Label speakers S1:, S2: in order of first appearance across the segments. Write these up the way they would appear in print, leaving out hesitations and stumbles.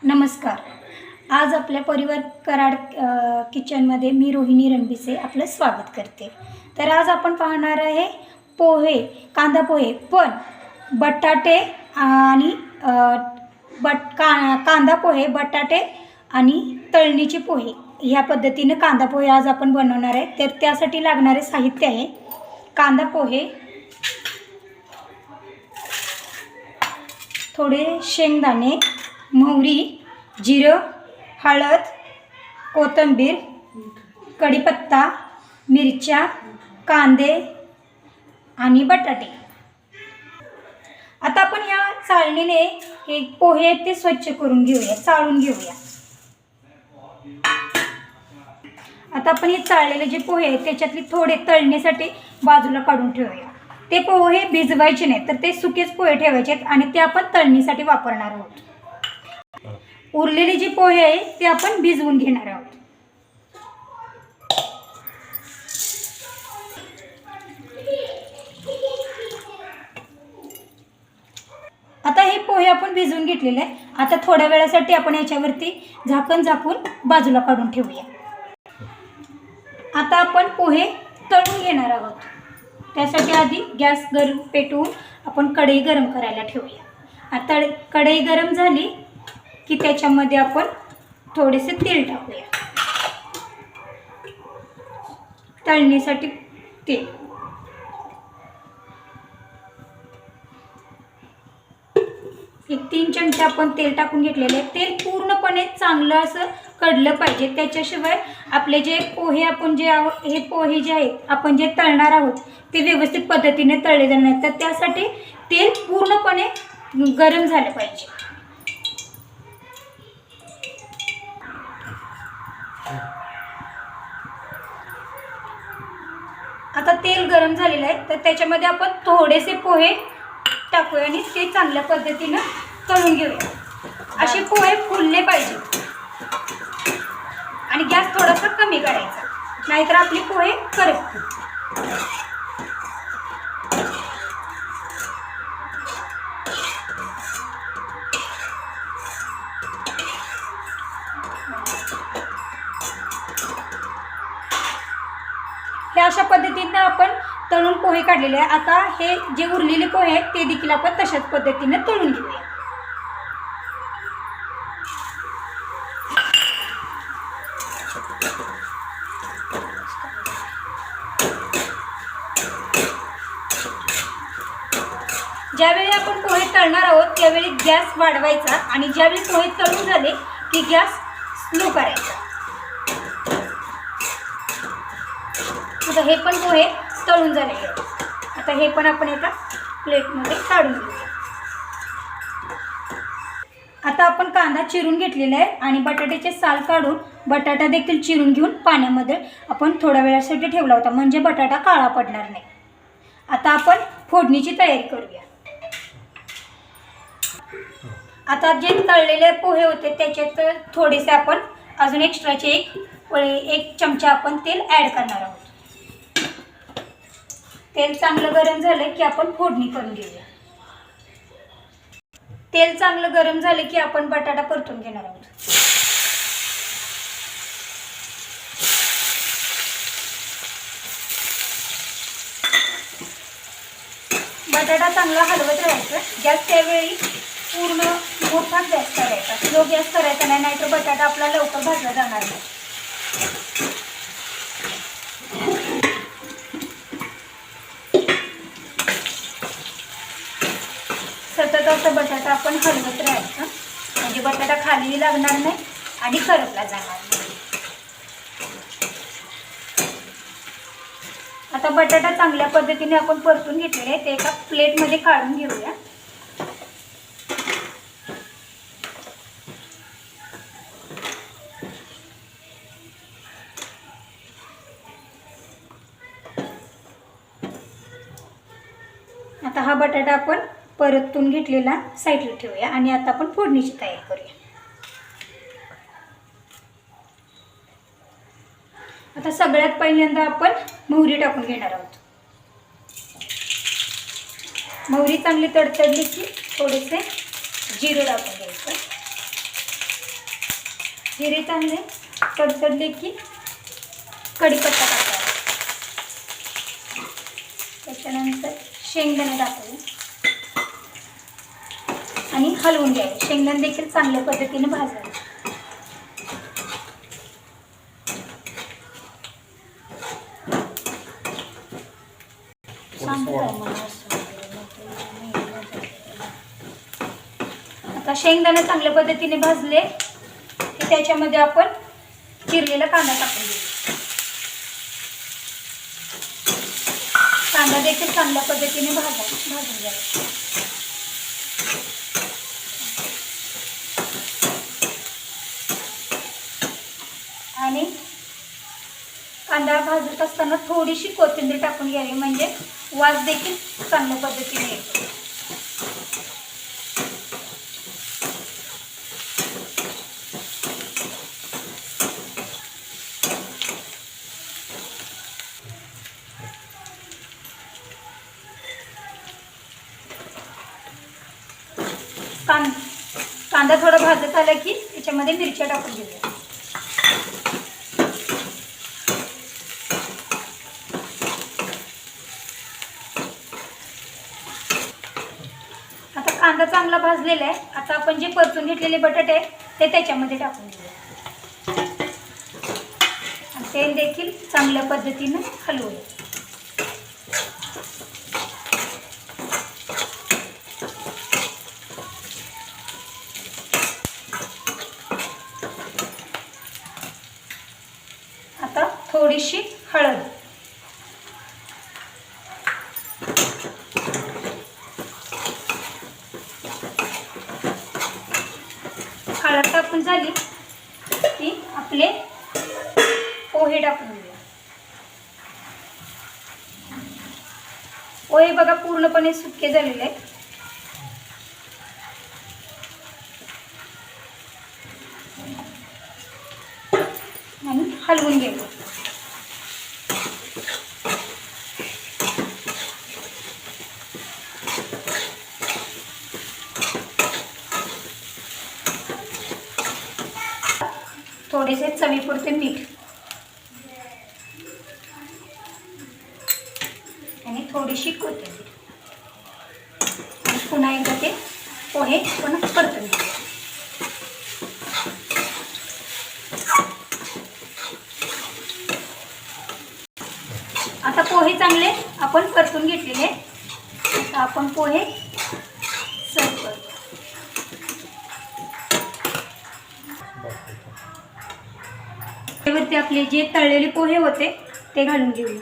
S1: नमस्कार. आज आपल्या परिवार कराड किचनमध्ये मी रोहिणी रणबिसे आपलं स्वागत करते. तर आज आपण पाहणार आहे पोहे, कांदा पोहे, पण बटाटे आणि कांदा पोहे, बटाटे आणि तळणीचे पोहे ह्या पद्धतीने कांदा पोहे आज आपण बनवणार आहे. तर त्यासाठी लागणारे साहित्य आहे कांदा पोहे, थोडे शेंगदाणे, मोहरी, जिरं, हळद, कोथिंबीर, कढीपत्ता, मिरच्या, कांदे आणि बटाटे. आता आपण या चाळणीने हे पोहे ते स्वच्छ करून घेऊया, चाळून घेऊया. आता आपण हे चाळलेले जे पोहे आहेत त्याच्यातले थोडे तळण्यासाठी बाजूला काढून ठेवूया. ते पोहे भिजवायचे नाही, तर ते सुकेच पोहे ठेवायचे आहेत आणि ते आपण तळणीसाठी वापरणार आहोत. उरलेले जे पोहे आहे ते आपण भिजवून घेणार आहोत. आता हे पोहे आपण भिजवून घेतलेले आहे. आता थोड्या वेळासाठी आपण याच्यावरती झाकण झाकून बाजूला काढून ठेवूया. आता आपण पोहे तळून घेणार आहोत. त्यासाठी आधी गॅस पेटवून आपण कढई गरम करायला ठेवूया. आता कढई गरम झाली की त्याच्यामध्ये आपण थोडेसे तेल टाकूया. तळण्यासाठी तेल. एक 3 चमचे आपण तेल टाकून घेतलेले आहे. तेल पूर्णपणे चांगलं असं कडलं पाहिजे, त्याच्याशिवाय आपले जे पोहे आपण हे पोहे जे आहेत आपण जे तळणार आहोत ते व्यवस्थित पद्धतीने तळले जाणार नाहीत. तर त्यासाठी तेल पूर्णपणे गरम झालं पाहिजे. आता तेल गरम झालेलं आहे, तर त्याच्यामध्ये आपण थोडेसे पोहे टाकूया आणि ते चांगल्या पद्धतीनं तळून घेऊया. असे पोहे फुलले पाहिजे आणि गॅस थोडासा कमी करायचा, नाहीतर आपले पोहे करपतील. हे अशा पद्धतीने आपण तळून पोहे काढलेले आहे. आता हे जे उरलेले पोहे आहेत ते देखील आपण तशाच पद्धतीने तळून घेऊया. ज्यावेळी आपण पोहे तळणार आहोत त्यावेळी गॅस वाढवायचा आणि ज्यावेळी पोहे तळून झाले की गॅस स्लो करायचा. आता हे पण पोहे तळून झालेले आहेत. आता हे पण आपण एका प्लेटमध्ये काढून घेऊया. आता आपण कांदा चिरून घेतलेला आहे आणि बटाट्याचे साल काढून बटाटा देखील चिरून घेऊन पाण्यामध्ये आपण थोड्या वेळासाठी ठेवला होता, म्हणजे बटाटा काळा पडणार नाही. आता आपण फोडणीची तयारी करूया. आता जे तळलेले पोहे होते त्याच्यात थोडेसे आपण अजून एक्स्ट्राचे एक चमचा आपण तेल ॲड करणार आहोत. तेल चांगलं गरम झालं की आपण फोडणी करून घेऊया. तेल चांगलं गरम झाले की आपण बटाटा परतून घेणार आहोत. बटाटा चांगला हलवत राहायचं. गॅस त्यावेळी पूर्ण मोठा गॅस करायचा, स्लो गॅस करायचा नाही, नाहीतर बटाटा आपला लवकर भाजला जाणार नाही. सतत असं बटाटा आपण हलवत राहायचं, म्हणजे बटाटा खाली लागणार नाही आणि करपला जाणार नाही. आता बटाटा चांगल्या पद्धतीने आपण परतून घेतलेले आहे, ते एका प्लेटमध्ये काढून घेऊया. आता हा बटाटा आपण परतून घेतलेला साईडला ठेवूया आणि आता आपण फोडणीची तयारी करूया. आता सगळ्यात पहिल्यांदा आपण मोहरी टाकून घेणार आहोत. मोहरी चांगली तडतडली की थोडेसे जिरे टाकून घ्यायचं. जिरे चांगले तडतडले की कढीपत्ता टाकावा, त्याच्यानंतर शेंगदाणे टाकावे आणि हलवून घ्यावे. शेंगदाणे देखील चांगल्या पद्धतीने भाजावे. आता शेंगदाणे चांगल्या पद्धतीने भाजले की त्याच्यामध्ये आपण चिरलेला कांदा टाकून देऊ. कांदा देखील चांगल्या पद्धतीने भाजून घ्यावा. आणि कांदा भाजत असताना थोडीशी कोथिंबीर टाकून घ्यावी, म्हणजे वास देखील चांगल्या पद्धतीने येतो. कांदा थोडा भाजत आला की त्याच्यामध्ये मिरच्या टाकून घेऊया. आता कांदा चांगला भाजलेला आहे. आता आपण जे परतून घेतलेले बटाटे आहेत ते त्याच्यामध्ये टाकून घेऊया आणि ते देखील चांगल्या पद्धतीने हलवूया. आता थोडीशी हळद, हळद टाकून झाली की आपले पोहे टाकून घेऊया. पोहे बघा पूर्णपणे सुके झालेले आहेत. आणि हलवून घ्यायचं. थोडेसे चवीपुरते मीठ आणि थोडीशी कोथिंबीर आणि पुन्हा एकदा ते पोहे पुन्हा परतून घेऊया. आता पोहे चांगले आपण परतून घेतलेले. आता आपण पोहे सर्व करू. त्यावरती आपले जे तळलेले पोहे होते ते घालून घेऊया.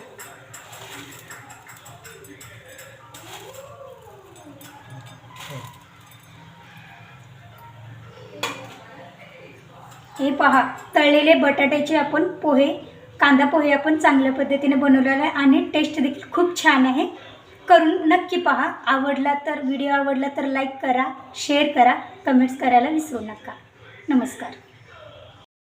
S1: हे पहा, तळलेले बटाट्याचे आपण पोहे, कांदा पोहे आपण चांगल्या पद्धतीने बनवलेला आहे आणि टेस्ट देखील खूप छान आहे. करून नक्की पहा. व्हिडिओ आवडला तर लाईक करा, शेअर करा, कमेंट्स करायला विसरू नका. नमस्कार.